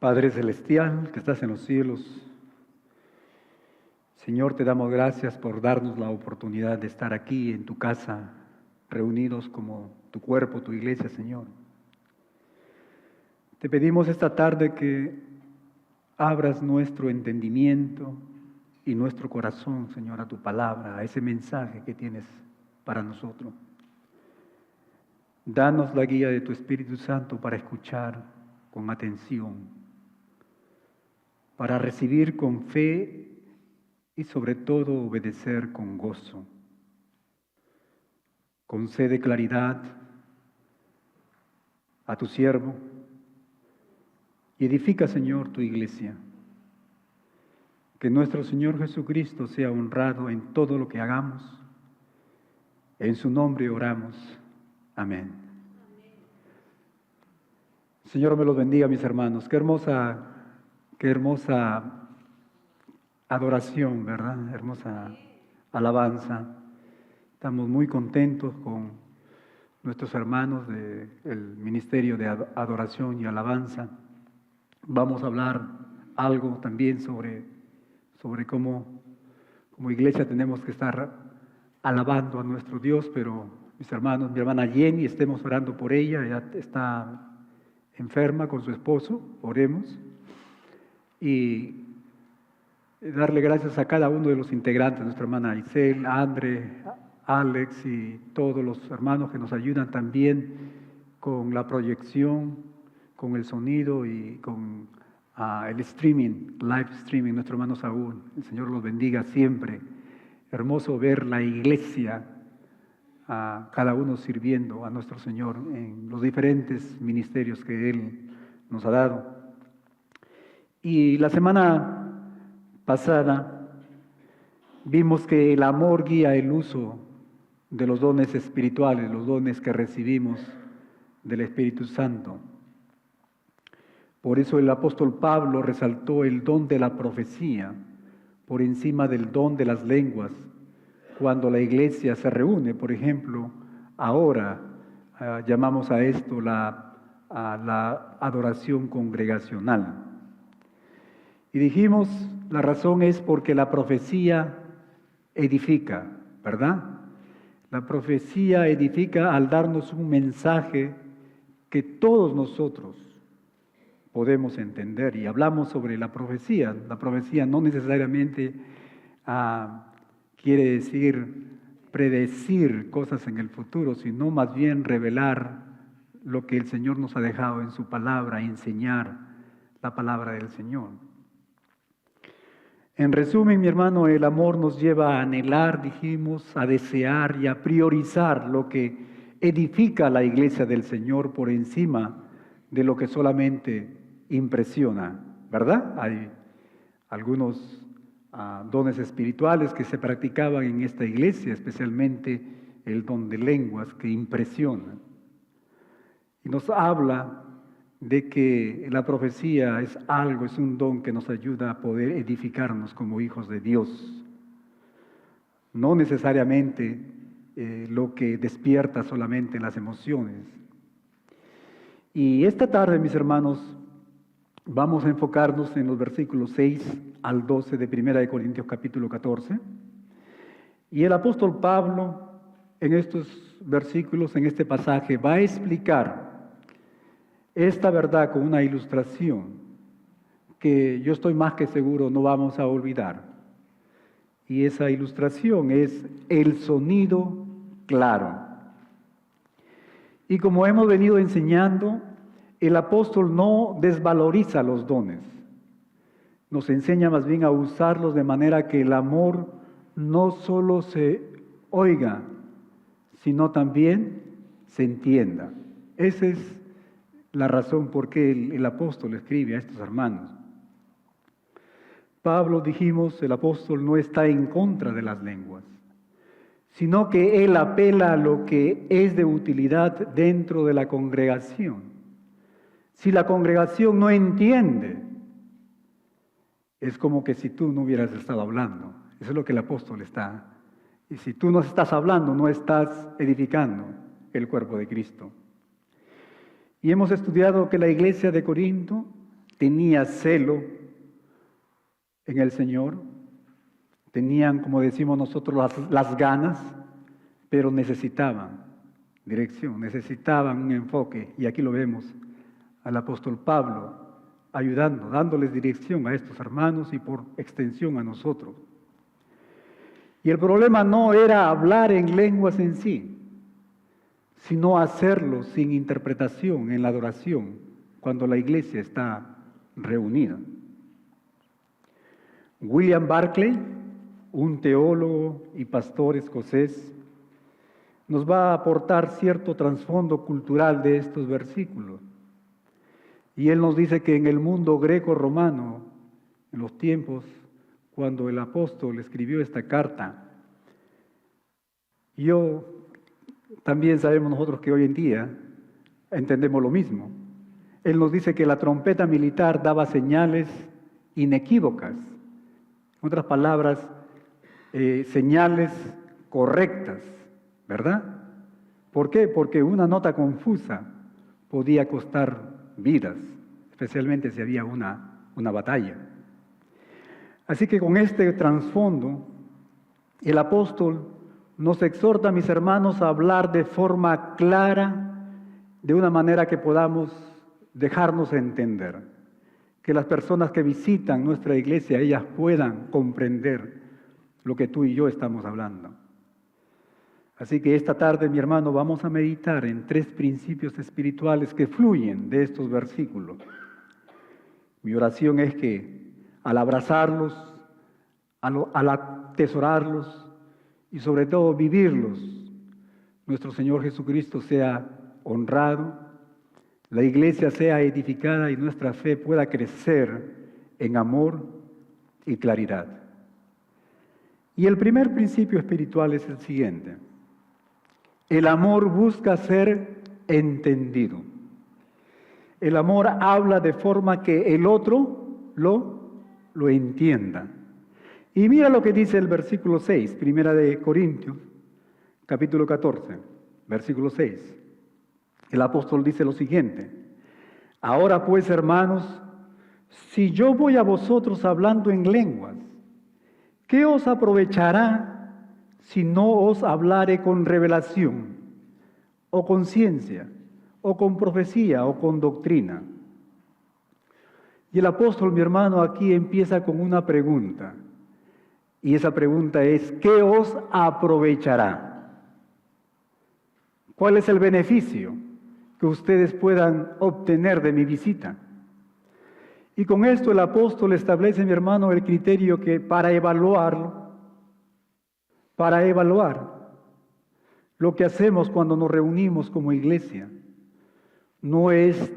Padre Celestial, que estás en los cielos, Señor, te damos gracias por darnos la oportunidad de estar aquí en tu casa, reunidos como tu cuerpo, tu iglesia, Señor. Te pedimos esta tarde que abras nuestro entendimiento y nuestro corazón, Señor, a tu palabra, a ese mensaje que tienes para nosotros. Danos la guía de tu Espíritu Santo para escuchar con atención, para recibir con fe y sobre todo obedecer con gozo. Concede claridad a tu siervo y edifica, Señor, tu iglesia. Que nuestro Señor Jesucristo sea honrado en todo lo que hagamos. En su nombre oramos. Amén. Señor, me los bendiga, mis hermanos. Qué hermosa adoración, ¿verdad? Hermosa alabanza. Estamos muy contentos con nuestros hermanos del Ministerio de Adoración y Alabanza. Vamos a hablar algo también sobre cómo como iglesia tenemos que estar alabando a nuestro Dios, pero mis hermanos, mi hermana Jenny, estemos orando por ella, ella está enferma con su esposo, oremos, y darle gracias a cada uno de los integrantes, nuestra hermana Isel, Andre, Alex y todos los hermanos que nos ayudan también con la proyección, con el sonido y con el streaming, live streaming, nuestro hermano Saúl. El Señor los bendiga siempre. Hermoso ver la iglesia, a cada uno sirviendo a nuestro Señor en los diferentes ministerios que Él nos ha dado. Y la semana pasada vimos que el amor guía el uso de los dones espirituales, los dones que recibimos del Espíritu Santo. Por eso el apóstol Pablo resaltó el don de la profecía por encima del don de las lenguas. Cuando la iglesia se reúne, por ejemplo, ahora llamamos a esto la adoración congregacional. Y dijimos, la razón es porque la profecía edifica, ¿verdad? La profecía edifica al darnos un mensaje que todos nosotros podemos entender. Y hablamos sobre la profecía. La profecía no necesariamente quiere decir predecir cosas en el futuro, sino más bien revelar lo que el Señor nos ha dejado en su palabra, enseñar la palabra del Señor. En resumen, mi hermano, el amor nos lleva a anhelar, dijimos, a desear y a priorizar lo que edifica a la iglesia del Señor por encima de lo que solamente impresiona, ¿verdad? Hay algunos dones espirituales que se practicaban en esta iglesia, especialmente el don de lenguas que impresiona. Y nos habla de que la profecía es un don que nos ayuda a poder edificarnos como hijos de Dios. No necesariamente lo que despierta solamente las emociones. Y esta tarde, mis hermanos, vamos a enfocarnos en los versículos 6 al 12 de 1 Corintios capítulo 14. Y el apóstol Pablo, en estos versículos, en este pasaje, va a explicar esta verdad con una ilustración que yo estoy más que seguro no vamos a olvidar. Y esa ilustración es el sonido claro. Y como hemos venido enseñando, el apóstol no desvaloriza los dones. Nos enseña más bien a usarlos de manera que el amor no solo se oiga, sino también se entienda. Esa es la razón por qué el apóstol escribe a estos hermanos. Pablo, dijimos, el apóstol no está en contra de las lenguas, sino que él apela a lo que es de utilidad dentro de la congregación. Si la congregación no entiende, es como que si tú no hubieras estado hablando. Eso es lo que el apóstol está. Y si tú no estás hablando, no estás edificando el cuerpo de Cristo. Y hemos estudiado que la iglesia de Corinto tenía celo en el Señor, tenían, como decimos nosotros, las ganas, pero necesitaban dirección, necesitaban un enfoque, y aquí lo vemos al apóstol Pablo ayudando, dándoles dirección a estos hermanos y por extensión a nosotros. Y el problema no era hablar en lenguas en sí, sino hacerlo sin interpretación en la adoración, cuando la iglesia está reunida. William Barclay, un teólogo y pastor escocés, nos va a aportar cierto trasfondo cultural de estos versículos. Y él nos dice que en el mundo greco-romano, en los tiempos cuando el apóstol escribió esta carta, también sabemos nosotros que hoy en día entendemos lo mismo. Él nos dice que la trompeta militar daba señales inequívocas. En otras palabras, señales correctas, ¿verdad? ¿Por qué? Porque una nota confusa podía costar vidas, especialmente si había una batalla. Así que con este trasfondo, el apóstol nos exhorta, mis hermanos, a hablar de forma clara, de una manera que podamos dejarnos entender, que las personas que visitan nuestra iglesia, ellas puedan comprender lo que tú y yo estamos hablando. Así que esta tarde, mi hermano, vamos a meditar en 3 principios espirituales que fluyen de estos versículos. Mi oración es que al abrazarlos, al atesorarlos y sobre todo vivirlos, nuestro Señor Jesucristo sea honrado, la iglesia sea edificada y nuestra fe pueda crecer en amor y claridad. Y el primer principio espiritual es el siguiente: el amor busca ser entendido. El amor habla de forma que el otro lo entienda. Y mira lo que dice el versículo 6, Primera de Corintios, capítulo 14, versículo 6. El apóstol dice lo siguiente: ahora pues, hermanos, si yo voy a vosotros hablando en lenguas, ¿qué os aprovechará si no os hablare con revelación, o con ciencia, o con profecía, o con doctrina? Y el apóstol, mi hermano, aquí empieza con una pregunta. Y esa pregunta es: ¿qué os aprovechará? ¿Cuál es el beneficio que ustedes puedan obtener de mi visita? Y con esto el apóstol establece, mi hermano, el criterio que para evaluar lo que hacemos cuando nos reunimos como iglesia, no es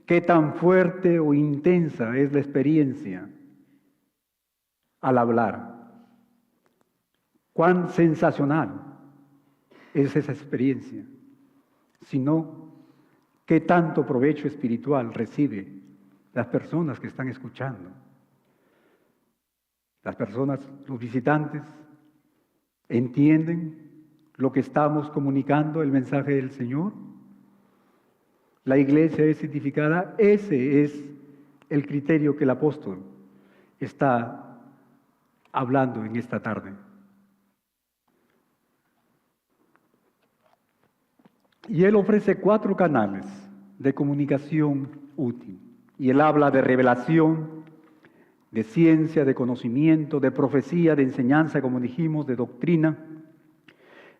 qué tan fuerte o intensa es la experiencia al hablar, cuán sensacional es esa experiencia, sino qué tanto provecho espiritual recibe las personas que están escuchando. Las personas, los visitantes, ¿entienden lo que estamos comunicando, el mensaje del Señor? La iglesia es edificada. Ese es el criterio que el apóstol está hablando en esta tarde. Y él ofrece 4 canales de comunicación útil. Y él habla de revelación, de ciencia, de conocimiento, de profecía, de enseñanza, como dijimos, de doctrina.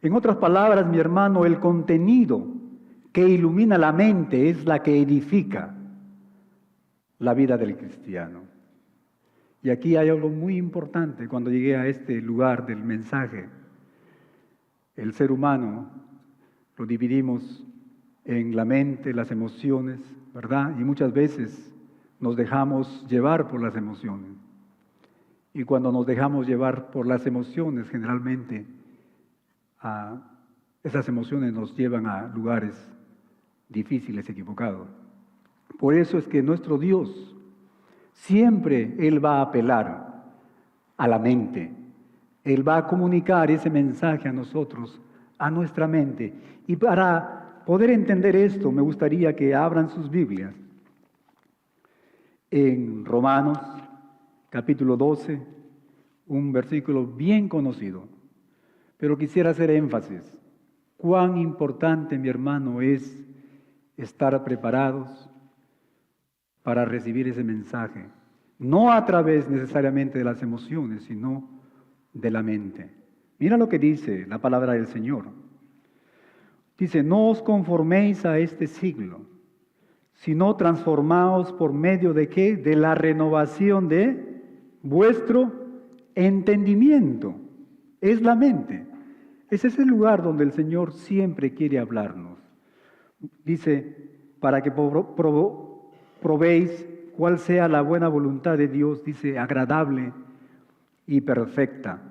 En otras palabras, mi hermano, el contenido que ilumina la mente es la que edifica la vida del cristiano. Y aquí hay algo muy importante cuando llegué a este lugar del mensaje. El ser humano lo dividimos en la mente, las emociones, ¿verdad? Y muchas veces nos dejamos llevar por las emociones. Y cuando nos dejamos llevar por las emociones, generalmente esas emociones nos llevan a lugares difíciles, equivocados. Por eso es que nuestro Dios, siempre Él va a apelar a la mente. Él va a comunicar ese mensaje a nosotros, a nuestra mente. Y para poder entender esto, me gustaría que abran sus Biblias en Romanos, capítulo 12, un versículo bien conocido, pero quisiera hacer énfasis. Cuán importante, mi hermano, es estar preparados para recibir ese mensaje, no a través necesariamente de las emociones, sino de la mente. Mira lo que dice la palabra del Señor. Dice, no os conforméis a este siglo, sino transformaos por medio de ¿qué? De la renovación de vuestro entendimiento. Es la mente. Ese es el lugar donde el Señor siempre quiere hablarnos. Dice, para que probéis cuál sea la buena voluntad de Dios, dice, agradable y perfecta.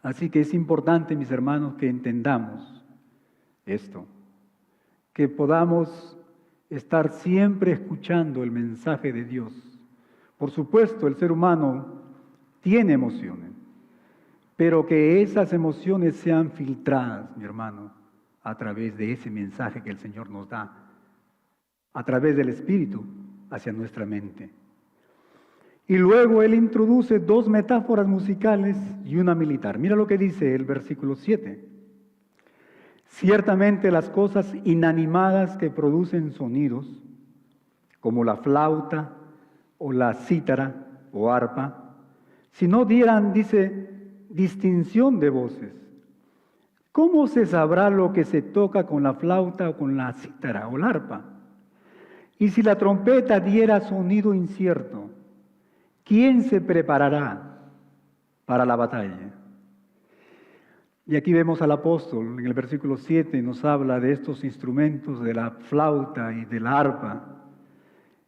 Así que es importante, mis hermanos, que entendamos esto, que podamos estar siempre escuchando el mensaje de Dios. Por supuesto, el ser humano tiene emociones, pero que esas emociones sean filtradas, mi hermano, a través de ese mensaje que el Señor nos da, a través del Espíritu hacia nuestra mente. Y luego Él introduce dos metáforas musicales y una militar. Mira lo que dice el versículo 7. Ciertamente las cosas inanimadas que producen sonidos, como la flauta o la cítara o arpa, si no dieran, dice, distinción de voces, ¿cómo se sabrá lo que se toca con la flauta o con la cítara o la arpa? Y si la trompeta diera sonido incierto, ¿quién se preparará para la batalla? Y aquí vemos al apóstol, en el versículo 7 nos habla de estos instrumentos, de la flauta y de la arpa,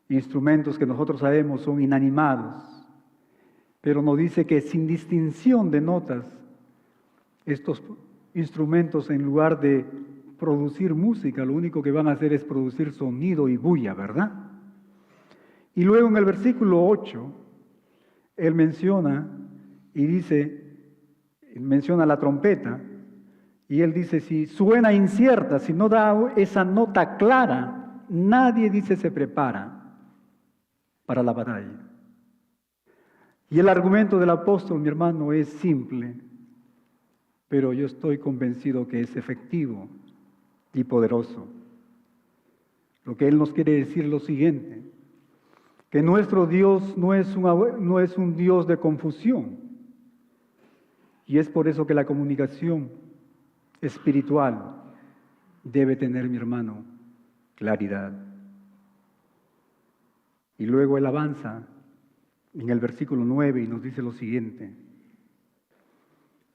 instrumentos que nosotros sabemos son inanimados, pero nos dice que sin distinción de notas, estos instrumentos en lugar de producir música, lo único que van a hacer es producir sonido y bulla, ¿verdad? Y luego en el versículo 8, él menciona y dice, menciona la trompeta, y él dice, si suena incierta, si no da esa nota clara, nadie, dice, se prepara para la batalla. Y el argumento del apóstol, mi hermano, es simple, pero yo estoy convencido que es efectivo y poderoso. Lo que él nos quiere decir es lo siguiente, que nuestro Dios no es un Dios de confusión. Y es por eso que la comunicación espiritual debe tener, mi hermano, claridad. Y luego él avanza en el versículo 9 y nos dice lo siguiente,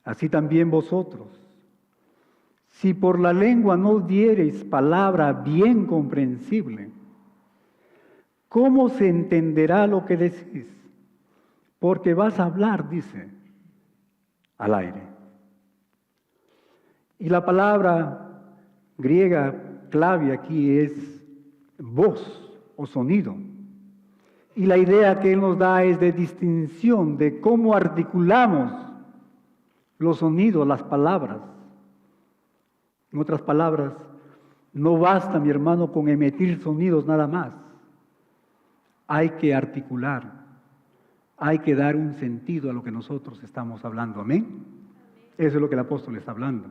así también vosotros, si por la lengua no diereis palabra bien comprensible, ¿cómo se entenderá lo que decís? Porque vas a hablar, dice, al aire. Y la palabra griega clave aquí es voz o sonido. Y la idea que él nos da es de distinción de cómo articulamos los sonidos, las palabras. En otras palabras, no basta, mi hermano, con emitir sonidos nada más. Hay que articular, hay que dar un sentido a lo que nosotros estamos hablando. ¿Amén? Eso es lo que el apóstol está hablando.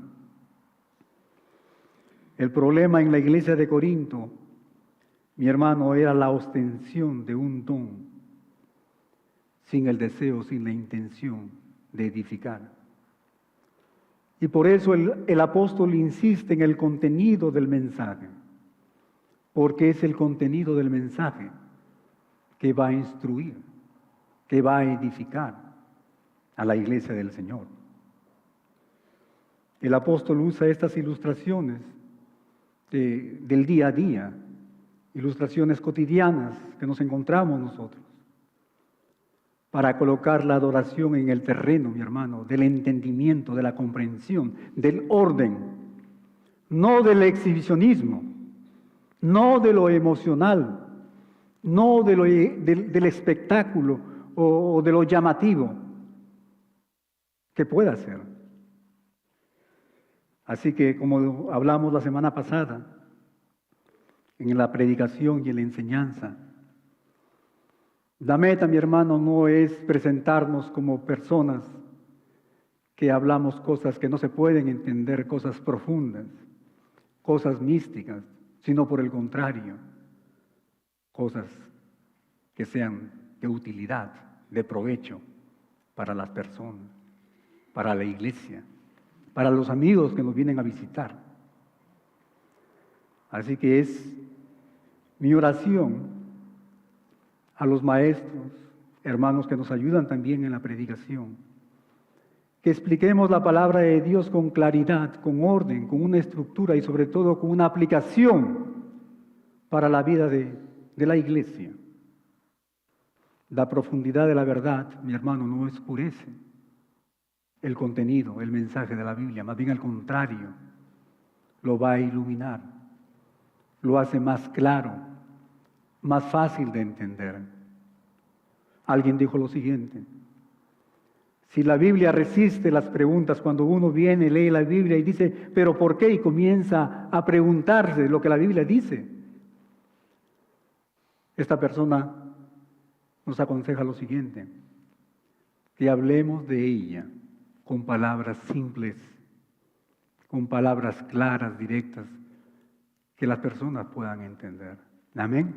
El problema en la iglesia de Corinto, mi hermano, era la ostensión de un don, sin el deseo, sin la intención de edificar. Y por eso el apóstol insiste en el contenido del mensaje, porque es el contenido del mensaje que va a instruir, que va a edificar a la iglesia del Señor. El apóstol usa estas ilustraciones del día a día, ilustraciones cotidianas que nos encontramos nosotros, para colocar la adoración en el terreno, mi hermano, del entendimiento, de la comprensión, del orden, no del exhibicionismo, no de lo emocional, no del espectáculo o de lo llamativo que pueda ser. Así que, como hablamos la semana pasada, en la predicación y en la enseñanza, La meta, mi hermano, no es presentarnos como personas que hablamos cosas que no se pueden entender, cosas profundas, cosas místicas, sino por el contrario, cosas que sean de utilidad, de provecho para las personas, para la iglesia, para los amigos que nos vienen a visitar. Así que es mi oración a los maestros, hermanos que nos ayudan también en la predicación, que expliquemos la palabra de Dios con claridad, con orden, con una estructura y sobre todo con una aplicación para la vida de la iglesia. La profundidad de la verdad, mi hermano, no oscurece el contenido, el mensaje de la Biblia, más bien al contrario, lo va a iluminar, lo hace más claro, más fácil de entender. Alguien dijo lo siguiente: si la Biblia resiste las preguntas, cuando uno viene, lee la Biblia y dice, ¿pero por qué? Y comienza a preguntarse lo que la Biblia dice. Esta persona nos aconseja lo siguiente: que hablemos de ella con palabras simples, con palabras claras, directas, que las personas puedan entender. Amén.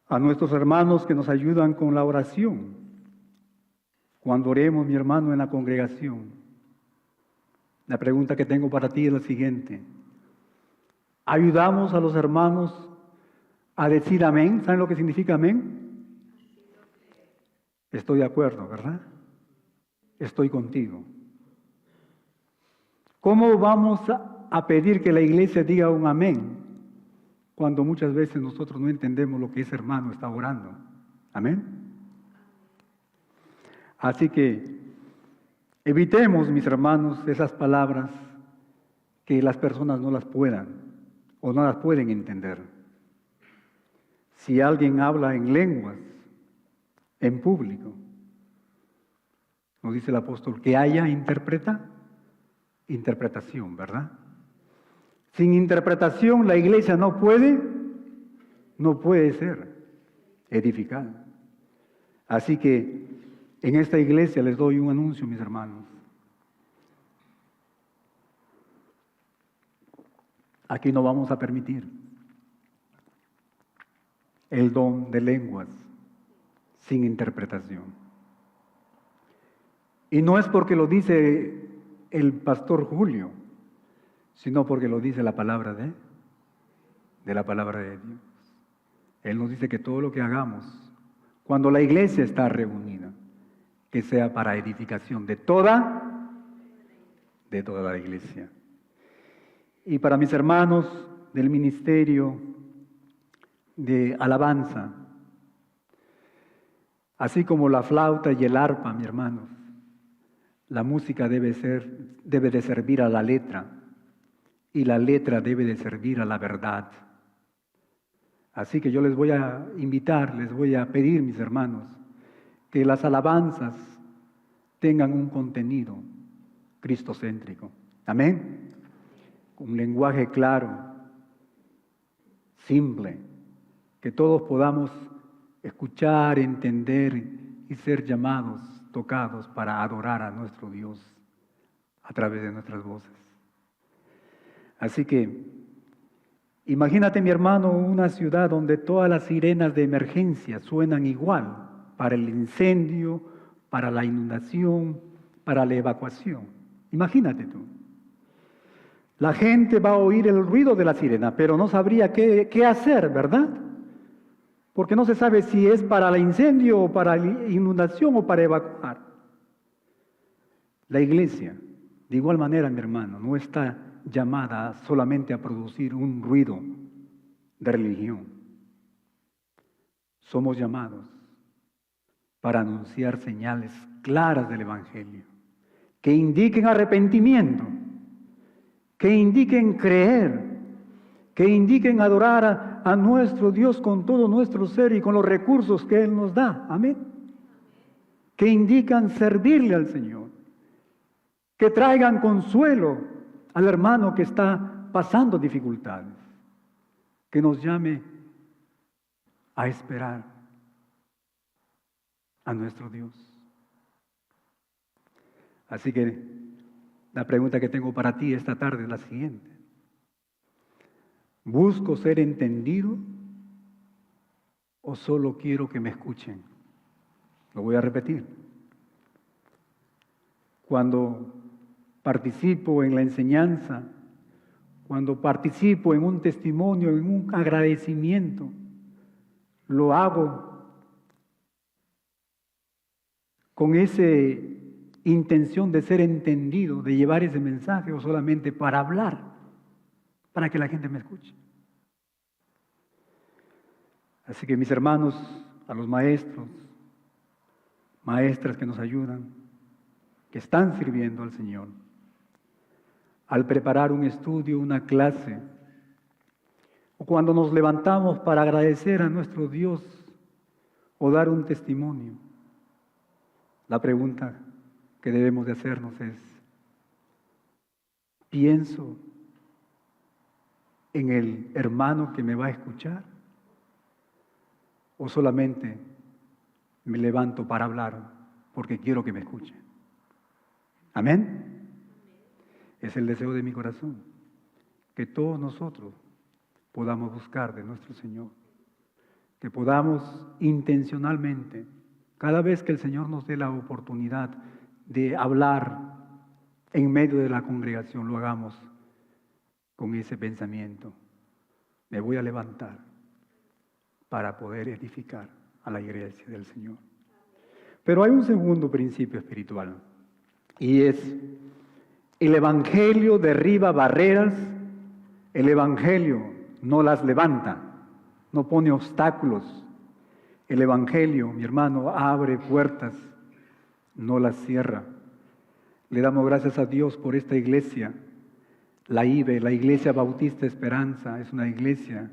A nuestros hermanos que nos ayudan con la oración, cuando oremos, mi hermano, en la congregación, la pregunta que tengo para ti es la siguiente: ¿ayudamos a los hermanos a decir amén? ¿Saben lo que significa amén? Estoy de acuerdo, ¿verdad? Estoy contigo. ¿Cómo vamos a pedir que la iglesia diga un amén cuando muchas veces nosotros no entendemos lo que ese hermano está orando? Amén. Así que evitemos, mis hermanos, esas palabras que las personas no las puedan o no las pueden entender. Si alguien habla en lenguas, en público, nos dice el apóstol, que haya interpretación, ¿verdad? Sin interpretación la iglesia no puede ser edificada. Así que en esta iglesia les doy un anuncio, mis hermanos. Aquí no vamos a permitir el don de lenguas sin interpretación. Y no es porque lo dice el pastor Julio, sino porque lo dice la palabra de la palabra de Dios. Él nos dice que todo lo que hagamos, cuando la iglesia está reunida, que sea para edificación de toda la iglesia. Y para mis hermanos del ministerio de alabanza, así como la flauta y el arpa, mis hermanos, la música debe de servir a la letra, y la letra debe de servir a la verdad. Así que yo les voy a invitar, les voy a pedir, mis hermanos, que las alabanzas tengan un contenido cristocéntrico. Amén. Un lenguaje claro, simple, que todos podamos escuchar, entender y ser llamados, tocados para adorar a nuestro Dios a través de nuestras voces. Así que imagínate, mi hermano, una ciudad donde todas las sirenas de emergencia suenan igual para el incendio, para la inundación, para la evacuación. Imagínate tú. La gente va a oír el ruido de la sirena, pero no sabría qué hacer, ¿verdad? Porque no se sabe si es para el incendio o para la inundación o para evacuar. La iglesia, de igual manera, mi hermano, no está llamada solamente a producir un ruido de religión. Somos llamados para anunciar señales claras del Evangelio, que indiquen arrepentimiento, que indiquen creer, que indiquen adorar a nuestro Dios con todo nuestro ser y con los recursos que Él nos da. Amén. Que indican servirle al Señor, que traigan consuelo al hermano que está pasando dificultades, que nos llame a esperar a nuestro Dios. Así que la pregunta que tengo para ti esta tarde es la siguiente. ¿Busco ser entendido o solo quiero que me escuchen? Lo voy a repetir. Cuando participo en la enseñanza, cuando participo en un testimonio, en un agradecimiento, lo hago con esa intención de ser entendido, de llevar ese mensaje, o solamente para hablar, para que la gente me escuche. Así que mis hermanos, a los maestros, maestras que nos ayudan, que están sirviendo al Señor, al preparar un estudio, una clase, o cuando nos levantamos para agradecer a nuestro Dios o dar un testimonio, la pregunta que debemos de hacernos es, ¿pienso en el hermano que me va a escuchar? ¿O solamente me levanto para hablar porque quiero que me escuchen? ¿Amén? Es el deseo de mi corazón, que todos nosotros podamos buscar de nuestro Señor, que podamos intencionalmente, cada vez que el Señor nos dé la oportunidad de hablar en medio de la congregación, lo hagamos con ese pensamiento. Me voy a levantar para poder edificar a la iglesia del Señor. Pero hay un segundo principio espiritual, y es: el Evangelio derriba barreras, el Evangelio no las levanta, no pone obstáculos. El Evangelio, mi hermano, abre puertas, no las cierra. Le damos gracias a Dios por esta iglesia, la IBE, la Iglesia Bautista Esperanza. Es una iglesia,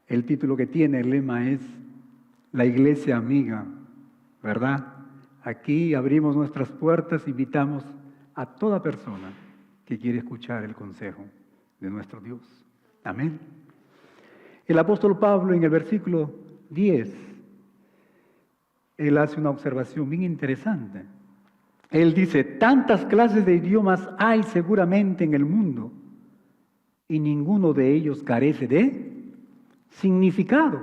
el título que tiene, el lema es la iglesia amiga, ¿verdad? Aquí abrimos nuestras puertas, invitamos a toda persona que quiere escuchar el consejo de nuestro Dios. Amén. El apóstol Pablo, en el versículo 10, él hace una observación bien interesante. Él dice: tantas clases de idiomas hay seguramente en el mundo y ninguno de ellos carece de significado.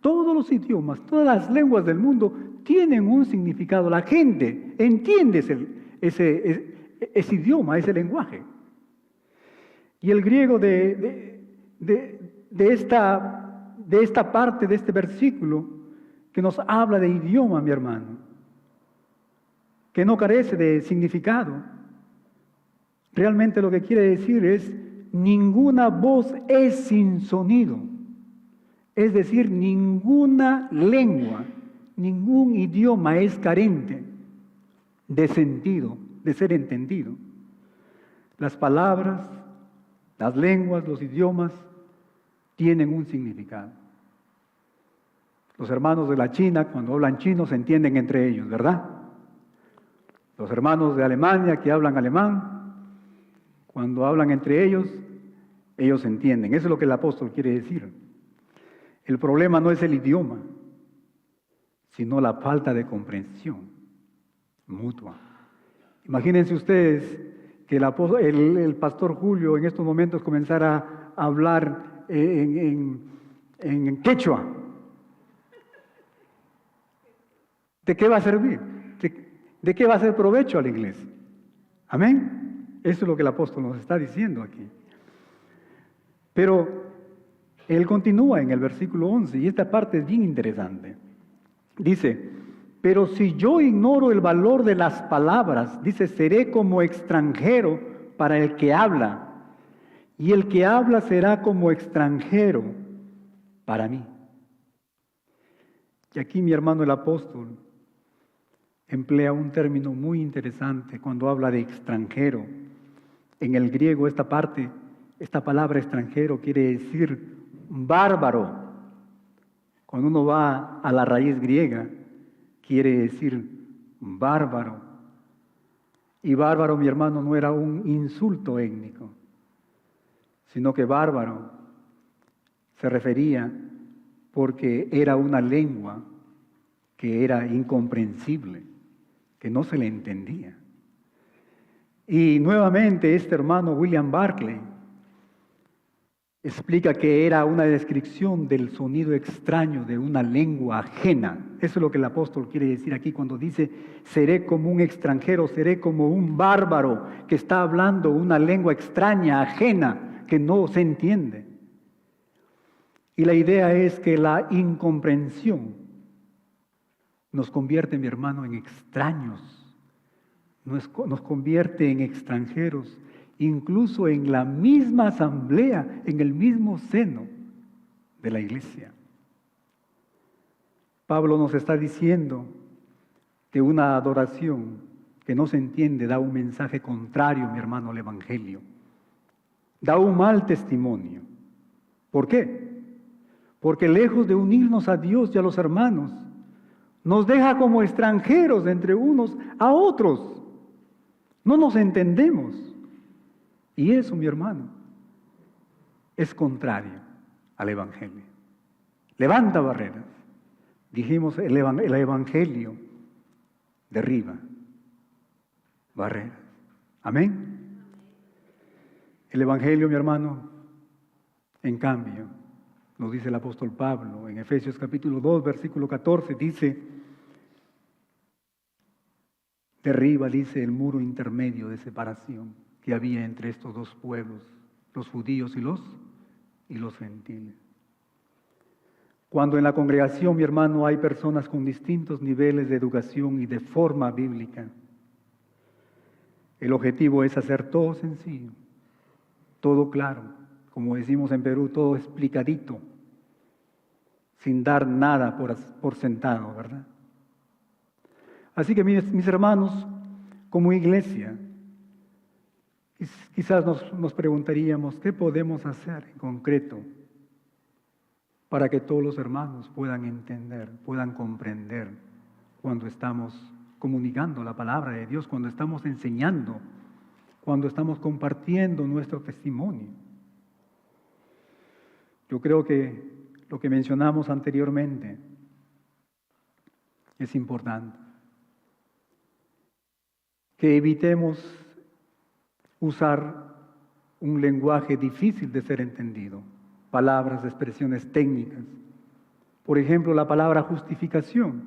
Todos los idiomas, todas las lenguas del mundo tienen un significado. La gente entiende ese idioma, ese lenguaje. Y el griego de esta parte, de este versículo, que nos habla de idioma, mi hermano, que no carece de significado, realmente lo que quiere decir es: ninguna voz es sin sonido. Es decir, ninguna lengua, ningún idioma es carente de sentido, de ser entendido. Las palabras, las lenguas, los idiomas tienen un significado. Los hermanos de la China, cuando hablan chino, se entienden entre ellos, ¿verdad? Los hermanos de Alemania que hablan alemán, cuando hablan entre ellos, ellos se entienden. Eso es lo que el apóstol quiere decir. El problema no es el idioma, sino la falta de comprensión mutua. Imagínense ustedes que el pastor Julio en estos momentos comenzara a hablar en quechua. ¿De qué va a servir? ¿De qué va a ser provecho a la iglesia? Amén. Eso es lo que el apóstol nos está diciendo aquí. Pero él continúa en el versículo 11, y esta parte es bien interesante. Dice: pero si yo ignoro el valor de las palabras, dice, seré como extranjero para el que habla, y el que habla será como extranjero para mí. Y aquí mi hermano el apóstol emplea un término muy interesante cuando habla de extranjero. En el griego esta palabra extranjero quiere decir bárbaro. Cuando uno va a la raíz griega, quiere decir bárbaro. Y bárbaro, mi hermano, no era un insulto étnico, sino que bárbaro se refería porque era una lengua que era incomprensible, que no se le entendía. Y nuevamente este hermano William Barclay explica que era una descripción del sonido extraño de una lengua ajena. Eso es lo que el apóstol quiere decir aquí cuando dice, seré como un extranjero, seré como un bárbaro que está hablando una lengua extraña, ajena, que no se entiende. Y la idea es que la incomprensión nos convierte, mi hermano, en extraños, nos convierte en extranjeros, incluso en la misma asamblea, en el mismo seno de la iglesia. Pablo nos está diciendo que una adoración que no se entiende da un mensaje contrario, mi hermano, al Evangelio. Da un mal testimonio. ¿Por qué? Porque lejos de unirnos a Dios y a los hermanos, nos deja como extranjeros entre unos a otros. No nos entendemos. Y eso, mi hermano, es contrario al Evangelio. Levanta barreras. Dijimos, el Evangelio derriba barreras. Amén. El Evangelio, mi hermano, en cambio, nos dice el apóstol Pablo en Efesios capítulo 2, versículo 14, dice, derriba, dice, el muro intermedio de separación que había entre estos dos pueblos, los judíos y los gentiles. Cuando en la congregación, mi hermano, hay personas con distintos niveles de educación y de forma bíblica, el objetivo es hacer todo sencillo, todo claro, como decimos en Perú, todo explicadito, sin dar nada por sentado, ¿verdad? Así que mis hermanos, como iglesia, quizás nos preguntaríamos, ¿qué podemos hacer en concreto para que todos los hermanos puedan entender, puedan comprender cuando estamos comunicando la palabra de Dios, cuando estamos enseñando, cuando estamos compartiendo nuestro testimonio? Yo creo que lo que mencionamos anteriormente es importante. Que evitemos usar un lenguaje difícil de ser entendido, palabras, expresiones técnicas. Por ejemplo, la palabra justificación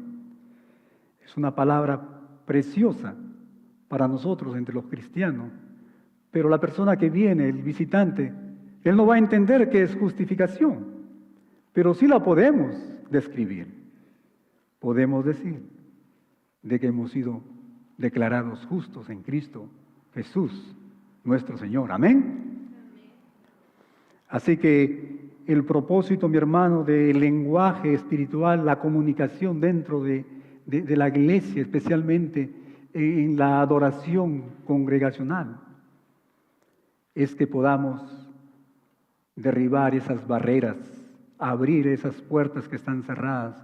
es una palabra preciosa para nosotros entre los cristianos, pero la persona que viene, el visitante, él no va a entender qué es justificación, pero sí la podemos describir. Podemos decir de que hemos sido declarados justos en Cristo Jesús, nuestro Señor. Amén. Así que el propósito, mi hermano, del lenguaje espiritual, la comunicación dentro de la iglesia, especialmente en la adoración congregacional, es que podamos derribar esas barreras, abrir esas puertas que están cerradas,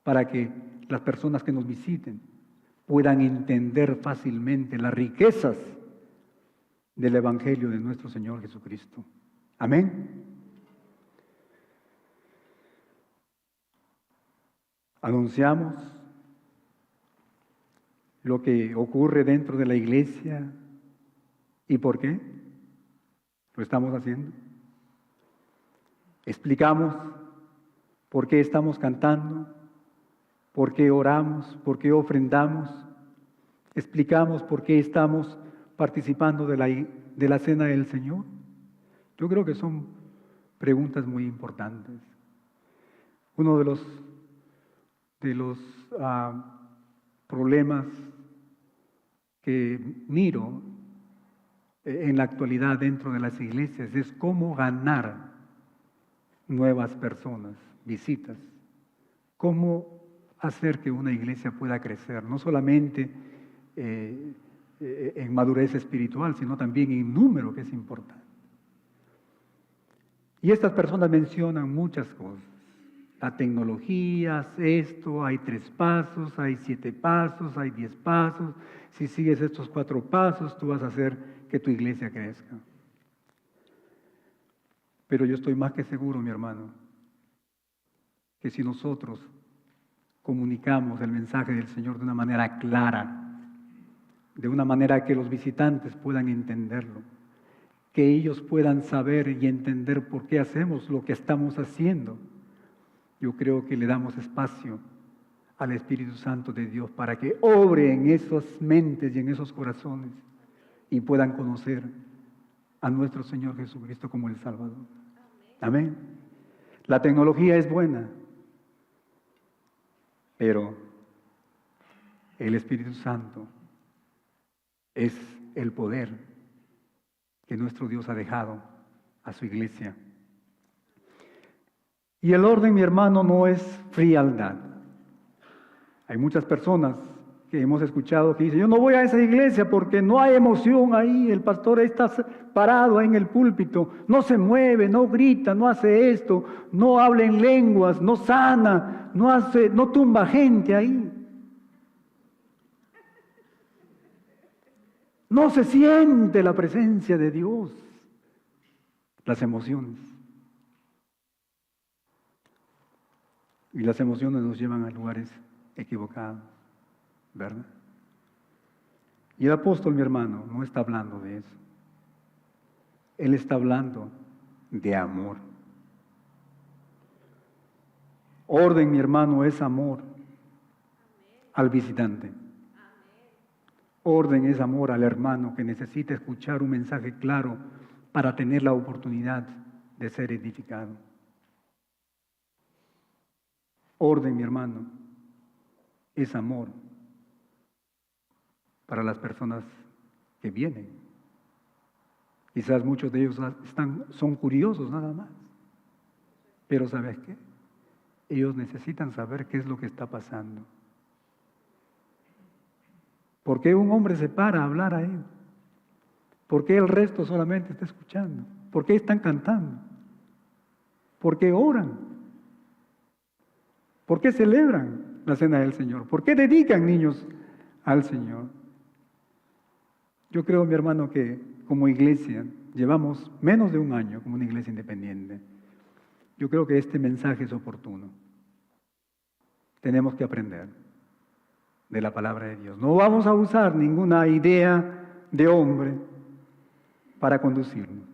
para que las personas que nos visiten puedan entender fácilmente las riquezas del Evangelio de nuestro Señor Jesucristo. Amén. Anunciamos lo que ocurre dentro de la iglesia. ¿Y por qué lo estamos haciendo? Explicamos por qué estamos cantando, por qué oramos, por qué ofrendamos. Explicamos por qué estamos participando de la cena del Señor. Yo creo que son preguntas muy importantes. Uno de los problemas que miro en la actualidad dentro de las iglesias es cómo ganar nuevas personas, visitas, cómo hacer que una iglesia pueda crecer, no solamente en madurez espiritual, sino también en número, que es importante. Y estas personas mencionan muchas cosas. La tecnología, esto, hay 3 pasos, hay 7 pasos, hay 10 pasos. Si sigues estos 4 pasos, tú vas a hacer que tu iglesia crezca. Pero yo estoy más que seguro, mi hermano, que si nosotros comunicamos el mensaje del Señor de una manera clara, de una manera que los visitantes puedan entenderlo, que ellos puedan saber y entender por qué hacemos lo que estamos haciendo, yo creo que le damos espacio al Espíritu Santo de Dios para que obre en esas mentes y en esos corazones y puedan conocer a nuestro Señor Jesucristo como el Salvador. Amén. La tecnología es buena, pero el Espíritu Santo es el poder que nuestro Dios ha dejado a su iglesia. Y el orden, mi hermano, no es frialdad. Hay muchas personas que hemos escuchado que dicen, yo no voy a esa iglesia porque no hay emoción ahí, el pastor está parado ahí en el púlpito, no se mueve, no grita, no hace esto, no habla en lenguas, no sana, no tumba gente ahí. No se siente la presencia de Dios, las emociones. Y las emociones nos llevan a lugares equivocados, ¿verdad? Y el apóstol, mi hermano, no está hablando de eso. Él está hablando de amor. Orden, mi hermano, es amor al visitante. Orden es amor al hermano que necesita escuchar un mensaje claro para tener la oportunidad de ser edificado. Orden, mi hermano, es amor para las personas que vienen. Quizás muchos de ellos son curiosos nada más, pero ¿sabes qué? Ellos necesitan saber qué es lo que está pasando. ¿Por qué un hombre se para a hablar a él? ¿Por qué el resto solamente está escuchando? ¿Por qué están cantando? ¿Por qué oran? ¿Por qué celebran la cena del Señor? ¿Por qué dedican niños al Señor? Yo creo, mi hermano, que como iglesia llevamos menos de un año como una iglesia independiente. Yo creo que este mensaje es oportuno. Tenemos que aprender de la palabra de Dios. No vamos a usar ninguna idea de hombre para conducirnos.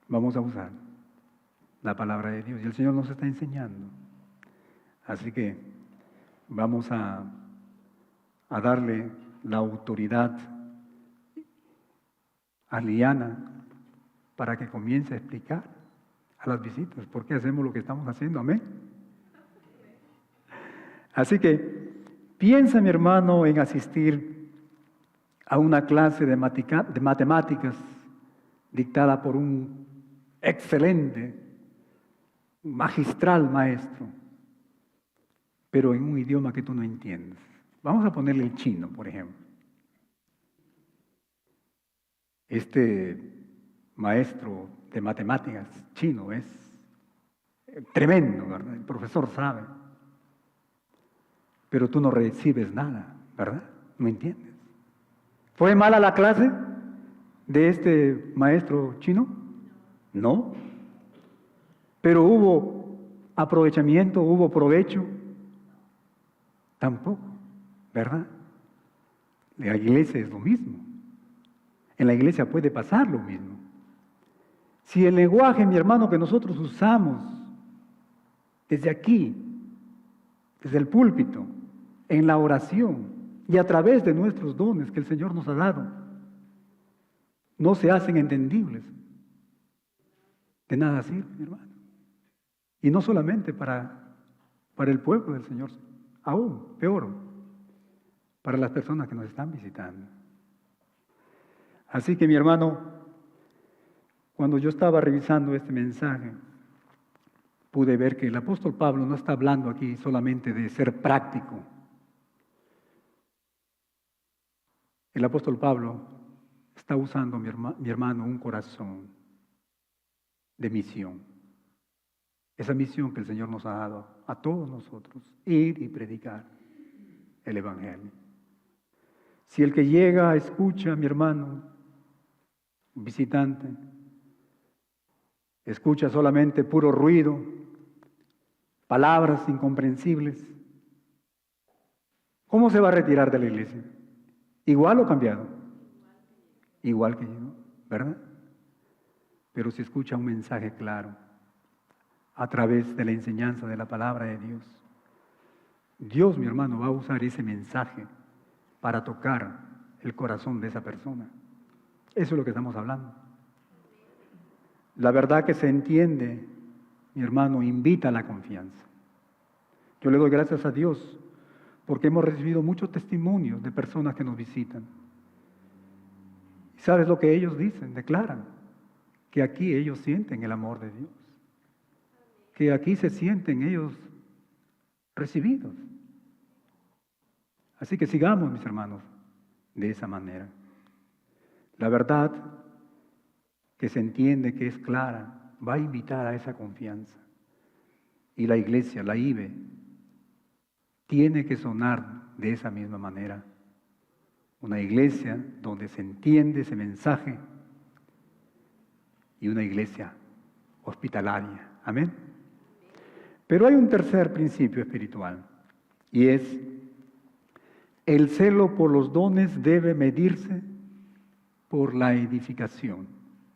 Vamos a usar la palabra de Dios y el Señor nos está enseñando. Así que vamos a darle la autoridad a Liana para que comience a explicar a las visitas por qué hacemos lo que estamos haciendo. Amén. Así que piensa, mi hermano, en asistir a una clase de matemáticas dictada por un excelente, magistral maestro, pero en un idioma que tú no entiendes. Vamos a ponerle el chino, por ejemplo. Este maestro de matemáticas chino es tremendo, ¿verdad? El profesor sabe. Pero tú no recibes nada, ¿verdad? No entiendes. ¿Fue mala la clase de este maestro chino? No. Pero hubo aprovechamiento, hubo provecho. Tampoco, ¿verdad? En la iglesia es lo mismo. En la iglesia puede pasar lo mismo. Si el lenguaje, mi hermano, que nosotros usamos desde aquí, desde el púlpito, en la oración y a través de nuestros dones que el Señor nos ha dado, no se hacen entendibles, de nada sirve, mi hermano. Y no solamente para el pueblo del Señor, aún peor, para las personas que nos están visitando. Así que, mi hermano, cuando yo estaba revisando este mensaje, pude ver que el apóstol Pablo no está hablando aquí solamente de ser práctico. El apóstol Pablo está usando, mi hermano, un corazón de misión. Esa misión que el Señor nos ha dado a todos nosotros, ir y predicar el Evangelio. Si el que llega, escucha, mi hermano, visitante, escucha solamente puro ruido, palabras incomprensibles, ¿cómo se va a retirar de la iglesia? ¿Igual o cambiado? Igual que yo, ¿verdad? Pero si escucha un mensaje claro a través de la enseñanza de la palabra de Dios, Dios, mi hermano, va a usar ese mensaje para tocar el corazón de esa persona. Eso es lo que estamos hablando. La verdad que se entiende, mi hermano, invita a la confianza. Yo le doy gracias a Dios porque hemos recibido muchos testimonios de personas que nos visitan. ¿Y sabes lo que ellos dicen? Declaran que aquí ellos sienten el amor de Dios, que aquí se sienten ellos recibidos. Así que sigamos, mis hermanos, de esa manera. La verdad que se entiende, que es clara, va a invitar a esa confianza. Y la iglesia, la IBE, tiene que sonar de esa misma manera. Una iglesia donde se entiende ese mensaje y una iglesia hospitalaria. Amén. Pero hay un tercer principio espiritual y es: el celo por los dones debe medirse por la edificación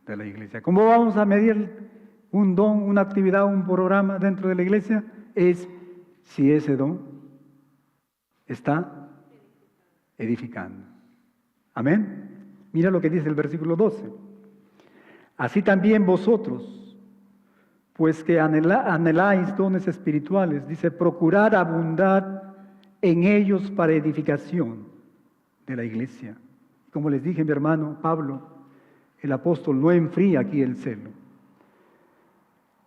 de la iglesia. ¿Cómo vamos a medir un don, una actividad, un programa dentro de la iglesia? Es si ese don está edificando. Amén. Mira lo que dice el versículo 12. Así también vosotros, pues que anheláis dones espirituales, dice, procurad abundar en ellos para edificación de la iglesia. Como les dije, mi hermano Pablo, el apóstol, no enfría aquí el celo.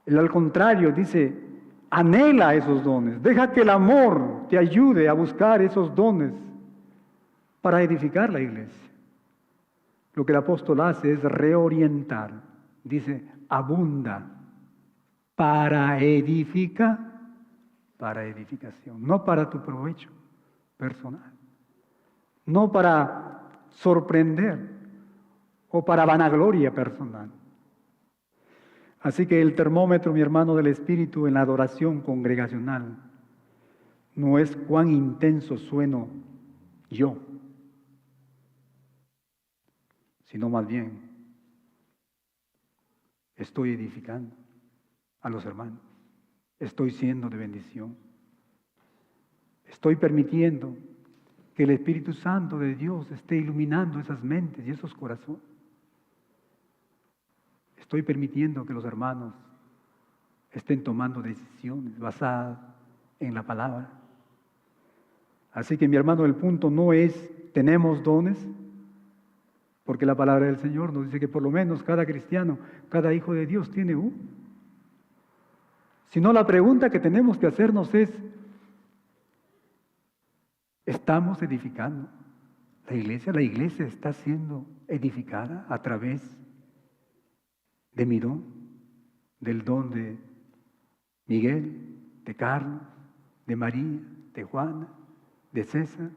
Él, al contrario, dice, anhela esos dones. Deja que el amor te ayude a buscar esos dones para edificar la iglesia. Lo que el apóstol hace es reorientar. Dice, abunda para edificación, no para tu provecho personal, no para sorprender o para vanagloria personal. Así que el termómetro, mi hermano, del espíritu en la adoración congregacional no es cuán intenso sueno yo, sino más bien estoy edificando a los hermanos, estoy siendo de bendición, estoy permitiendo que el Espíritu Santo de Dios esté iluminando esas mentes y esos corazones. Estoy permitiendo que los hermanos estén tomando decisiones basadas en la palabra. Así que, mi hermano, el punto no es tenemos dones, porque la palabra del Señor nos dice que por lo menos cada cristiano, cada hijo de Dios tiene uno. Sino la pregunta que tenemos que hacernos es, ¿estamos edificando la iglesia? ¿La iglesia está siendo edificada a través de mi don, del don de Miguel, de Carlos, de María, de Juana, de César?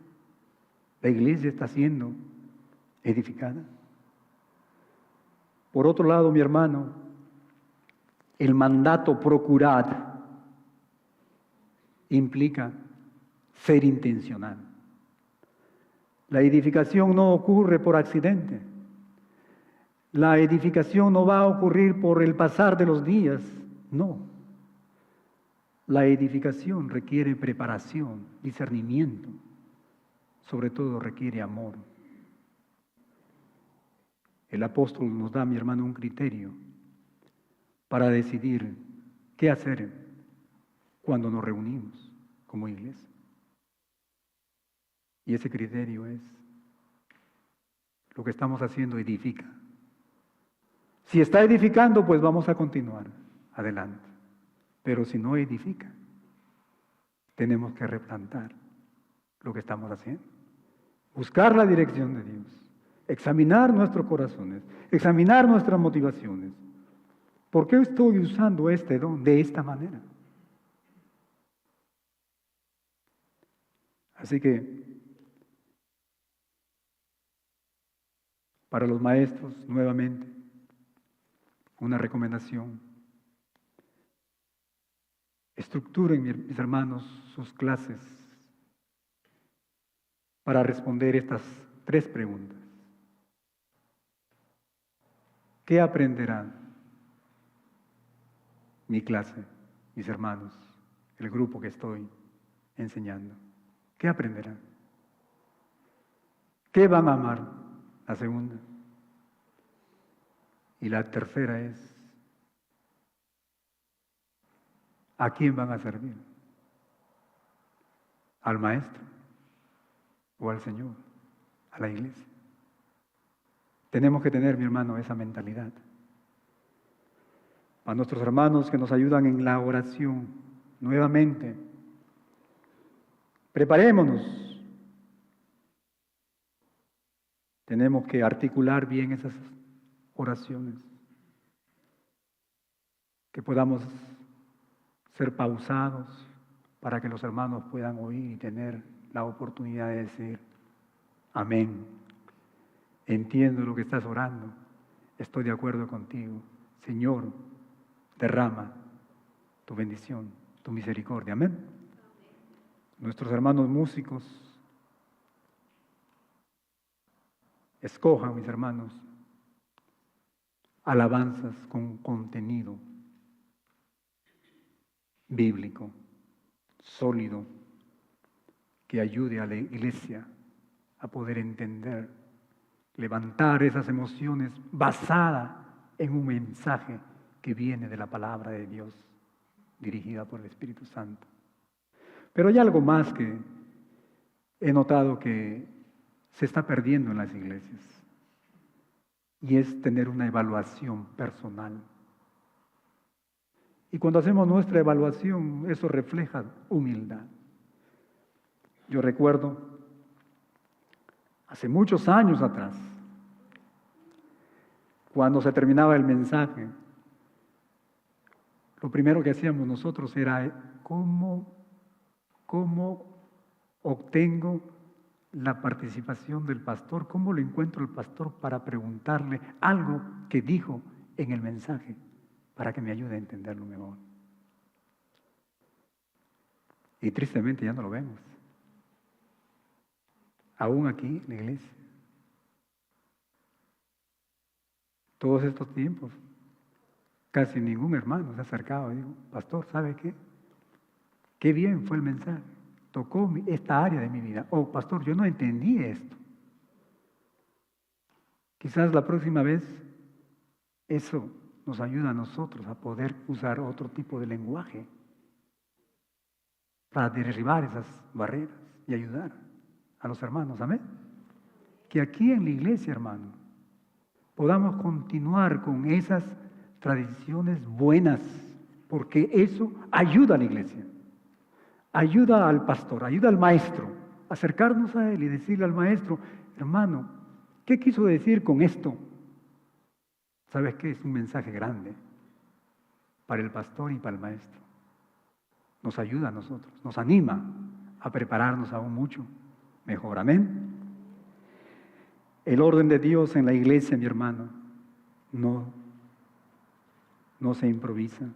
La iglesia está siendo edificada. Por otro lado, mi hermano, el mandato procurad implica ser intencional. La edificación no ocurre por accidente. La edificación no va a ocurrir por el pasar de los días, no. La edificación requiere preparación, discernimiento, sobre todo requiere amor. El apóstol nos da, mi hermano, un criterio para decidir qué hacer cuando nos reunimos como iglesia. Y ese criterio es: lo que estamos haciendo edifica. Si está edificando, pues vamos a continuar adelante. Pero si no edifica, tenemos que replantar lo que estamos haciendo. Buscar la dirección de Dios. Examinar nuestros corazones. Examinar nuestras motivaciones. ¿Por qué estoy usando este don de esta manera? Así que, para los maestros, nuevamente, una recomendación: estructuren, mis hermanos, sus clases para responder estas 3 preguntas. ¿Qué aprenderán mi clase, mis hermanos, el grupo que estoy enseñando? ¿Qué aprenderán? ¿Qué van a amar? La segunda. Y la tercera es, ¿a quién van a servir? ¿Al maestro o al Señor? ¿A la iglesia? Tenemos que tener, mi hermano, esa mentalidad. A nuestros hermanos que nos ayudan en la oración, nuevamente, preparémonos. Tenemos que articular bien esas oraciones, que podamos ser pausados para que los hermanos puedan oír y tener la oportunidad de decir, amén, entiendo lo que estás orando, estoy de acuerdo contigo. Señor, derrama tu bendición, tu misericordia, amén. Nuestros hermanos músicos, escojan, mis hermanos, alabanzas con contenido bíblico, sólido, que ayude a la iglesia a poder entender, levantar esas emociones basada en un mensaje que viene de la palabra de Dios, dirigida por el Espíritu Santo. Pero hay algo más que he notado que se está perdiendo en las iglesias, y es tener una evaluación personal. Y cuando hacemos nuestra evaluación, eso refleja humildad. Yo recuerdo, hace muchos años atrás, cuando se terminaba el mensaje, lo primero que hacíamos nosotros era ¿cómo obtengo la participación del pastor? ¿Cómo lo encuentro al pastor para preguntarle algo que dijo en el mensaje para que me ayude a entenderlo mejor? Y tristemente ya no lo vemos. Aún aquí en la iglesia. Todos estos tiempos, casi ningún hermano se ha acercado y dijo, pastor, ¿sabe qué? Qué bien fue el mensaje. Tocó esta área de mi vida. Oh, pastor, yo no entendí esto. Quizás la próxima vez eso nos ayuda a nosotros a poder usar otro tipo de lenguaje para derribar esas barreras y ayudar a los hermanos. Amén. Que aquí en la iglesia, hermano, podamos continuar con esas tradiciones buenas, porque eso ayuda a la iglesia, ayuda al pastor, ayuda al maestro, acercarnos a él y decirle al maestro, hermano, ¿qué quiso decir con esto? ¿Sabes qué? Es un mensaje grande para el pastor y para el maestro. Nos ayuda a nosotros, nos anima a prepararnos aún mucho mejor. Amén. El orden de Dios en la iglesia, mi hermano, no se improvisa,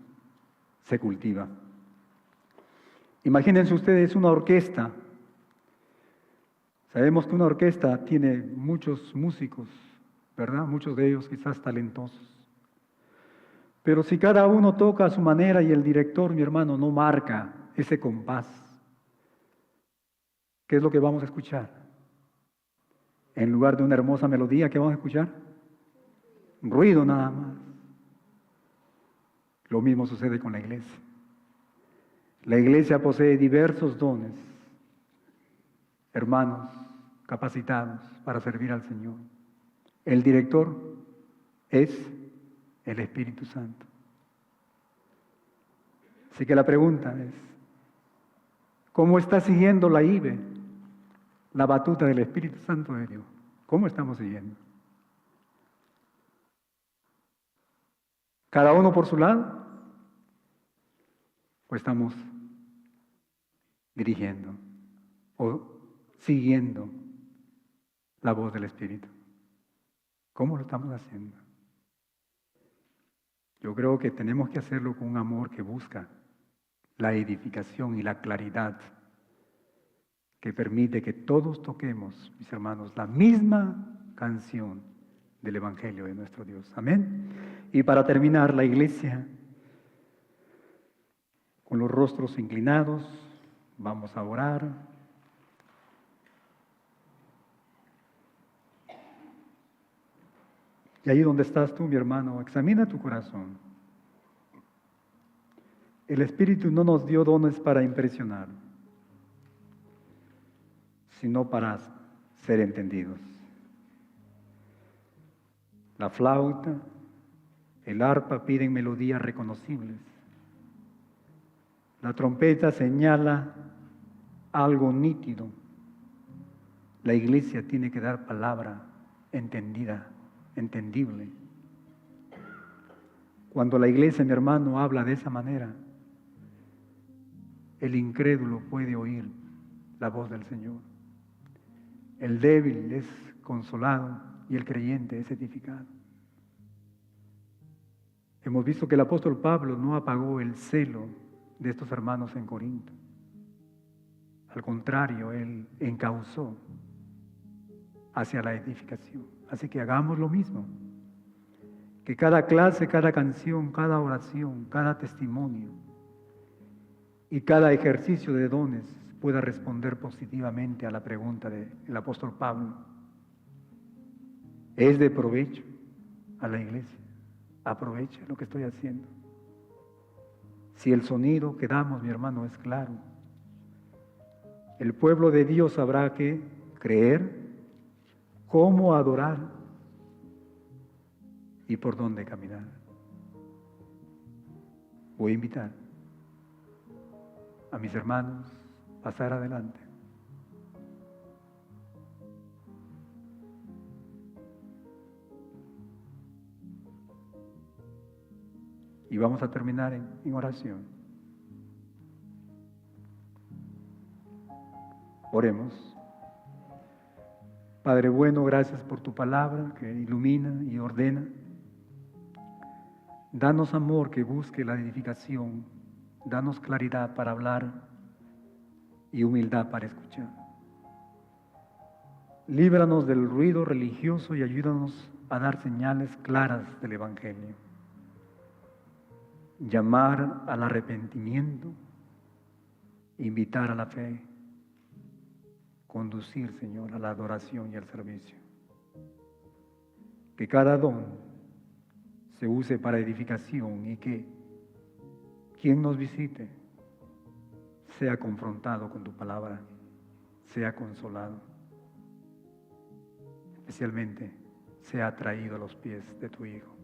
se cultiva. Imagínense ustedes una orquesta. Sabemos que una orquesta tiene muchos músicos, ¿verdad? Muchos de ellos quizás talentosos. Pero si cada uno toca a su manera y el director, mi hermano, no marca ese compás, ¿qué es lo que vamos a escuchar? En lugar de una hermosa melodía, ¿qué vamos a escuchar? Ruido nada más. Lo mismo sucede con la iglesia. La iglesia posee diversos dones, hermanos capacitados para servir al Señor. El director es el Espíritu Santo. Así que la pregunta es, ¿cómo está siguiendo la IBE la batuta del Espíritu Santo de Dios? ¿Cómo estamos siguiendo? ¿Cada uno por su lado? ¿O estamos dirigiendo o siguiendo la voz del Espíritu? ¿Cómo lo estamos haciendo? Yo creo que tenemos que hacerlo con un amor que busca la edificación y la claridad que permite que todos toquemos, mis hermanos, la misma canción del Evangelio de nuestro Dios. Amén. Y para terminar, la iglesia, con los rostros inclinados, vamos a orar. Y ahí donde estás tú, mi hermano, examina tu corazón. El Espíritu no nos dio dones para impresionar, sino para ser entendidos. La flauta, el arpa piden melodías reconocibles. La trompeta señala algo nítido. La iglesia tiene que dar palabra entendida, entendible. Cuando la iglesia, mi hermano, habla de esa manera, el incrédulo puede oír la voz del Señor. El débil es consolado y el creyente es edificado. Hemos visto que el apóstol Pablo no apagó el celo de estos hermanos en Corinto. Al contrario, él encauzó hacia la edificación. Así que hagamos lo mismo. Que cada clase, cada canción, cada oración, cada testimonio y cada ejercicio de dones pueda responder positivamente a la pregunta del apóstol Pablo. ¿Es de provecho a la iglesia? Aprovecha lo que estoy haciendo. Si el sonido que damos, mi hermano, es claro, el pueblo de Dios sabrá que creer, cómo adorar y por dónde caminar. Voy a invitar a mis hermanos a pasar adelante. Y vamos a terminar en oración. Oremos. Padre bueno, gracias por tu palabra que ilumina y ordena. Danos amor que busque la edificación. Danos claridad para hablar y humildad para escuchar. Líbranos del ruido religioso y ayúdanos a dar señales claras del Evangelio. Llamar al arrepentimiento, invitar a la fe, conducir, Señor, a la adoración y al servicio. Que cada don se use para edificación y que quien nos visite sea confrontado con tu palabra, sea consolado, especialmente sea atraído a los pies de tu Hijo.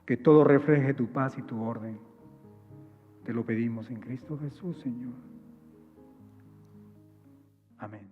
Que todo refleje tu paz y tu orden. Te lo pedimos en Cristo Jesús, Señor. Amén.